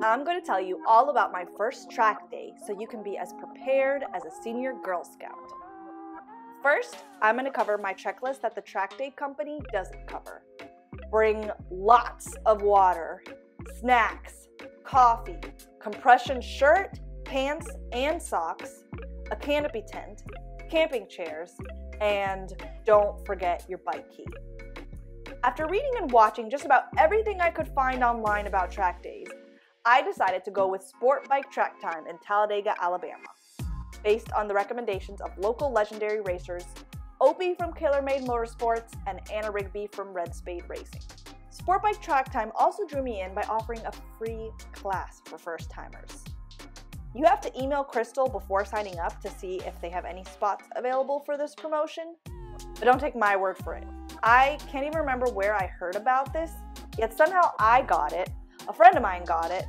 I'm going to tell you all about my first track day so you can be as prepared as a senior Girl Scout. First, I'm going to cover my checklist that the track day company doesn't cover. Bring lots of water, snacks, coffee, compression shirt, pants and socks, a canopy tent, camping chairs, and don't forget your bike key. After reading and watching just about everything I could find online about track days, I decided to go with Sport Bike Track Time in Talladega, Alabama, based on the recommendations of local legendary racers Opie from KaylorMade Motorsports and Anna Rigby from Red Spade Racing. Sport Bike Track Time also drew me in by offering a free class for first-timers. You have to email Crystal before signing up to see if they have any spots available for this promotion, but don't take my word for it. I can't even remember where I heard about this, yet somehow I got it, a friend of mine got it,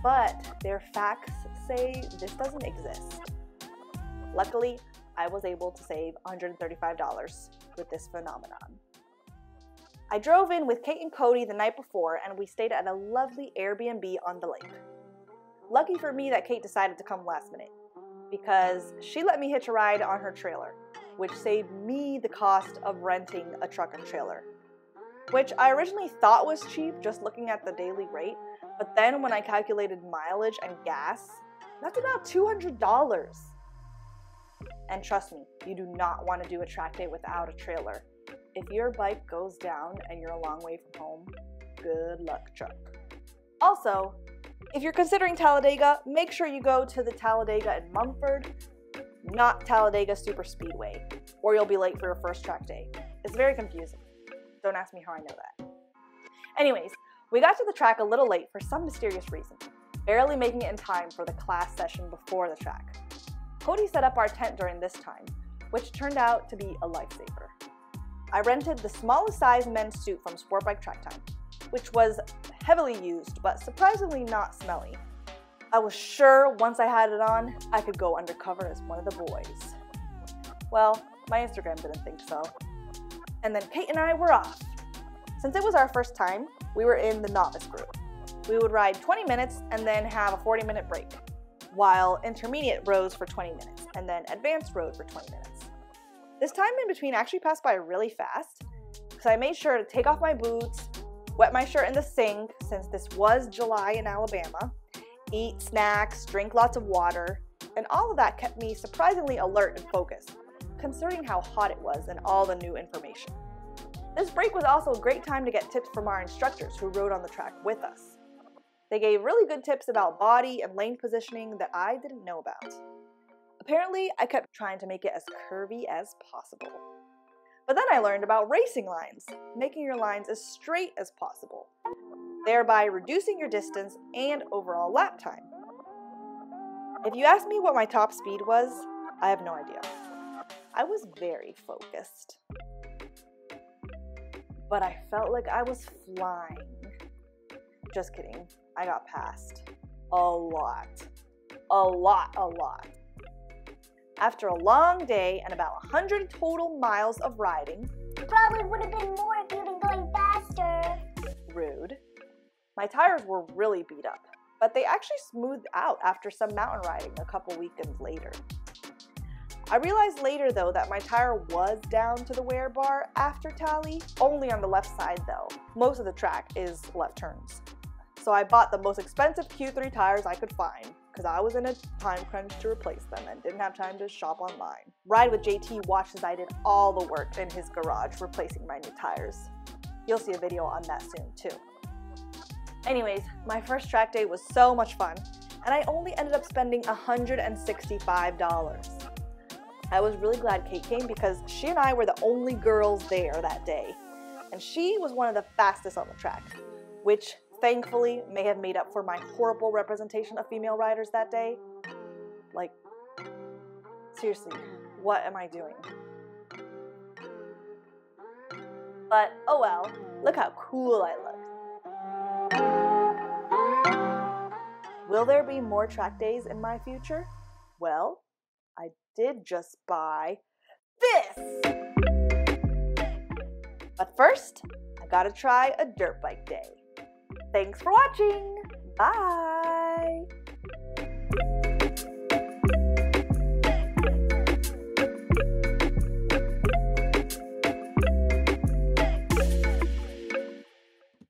but their facts say this doesn't exist. Luckily, I was able to save $135 with this phenomenon. I drove in with Kate and Cody the night before, and we stayed at a lovely Airbnb on the lake. Lucky for me that Kate decided to come last minute, because she let me hitch a ride on her trailer, which saved me the cost of renting a truck and trailer, which I originally thought was cheap just looking at the daily rate, but then when I calculated mileage and gas, that's about $200. And trust me, you do not want to do a track day without a trailer. If your bike goes down and you're a long way from home, good luck, truck. Also, if you're considering Talladega, make sure you go to the Talladega in Mumford, not Talladega Super Speedway, or you'll be late for your first track day. It's very confusing. Don't ask me how I know that. Anyways, we got to the track a little late for some mysterious reason, barely making it in time for the class session before the track. Cody set up our tent during this time, which turned out to be a lifesaver. I rented the smallest size men's suit from Sport Bike Track Time, which was heavily used but surprisingly not smelly. I was sure once I had it on, I could go undercover as one of the boys. Well, my Instagram didn't think so. And then Kate and I were off. Since it was our first time, we were in the novice group. We would ride 20 minutes and then have a 40-minute break, while intermediate rows for 20 minutes and then advanced rode for 20 minutes. This time in between actually passed by really fast because I made sure to take off my boots, wet my shirt in the sink since this was July in Alabama, eat snacks, drink lots of water, and all of that kept me surprisingly alert and focused, considering how hot it was and all the new information. This break was also a great time to get tips from our instructors who rode on the track with us. They gave really good tips about body and lane positioning that I didn't know about. Apparently, I kept trying to make it as curvy as possible. But then I learned about racing lines, making your lines as straight as possible, thereby reducing your distance and overall lap time. If you ask me what my top speed was, I have no idea. I was very focused. But I felt like I was flying. Just kidding. I got passed. A lot. After a long day and about 100 total miles of riding, probably would have been more if you'd been going faster. Rude. My tires were really beat up, but they actually smoothed out after some mountain riding a couple weekends later. I realized later though that my tire was down to the wear bar after tally, only on the left side though. Most of the track is left turns. So I bought the most expensive Q3 tires I could find because I was in a time crunch to replace them and didn't have time to shop online. Ride with JT watched as I did all the work in his garage replacing my new tires. You'll see a video on that soon too. Anyways, my first track day was so much fun and I only ended up spending $165. I was really glad Kate came because she and I were the only girls there that day, and she was one of the fastest on the track, which thankfully may have made up for my horrible representation of female riders that day. Like, seriously, what am I doing? But oh well, look how cool I look. Will there be more track days in my future? Well, I did just buy this! But first, I gotta try a dirt bike day. Thanks for watching! Bye!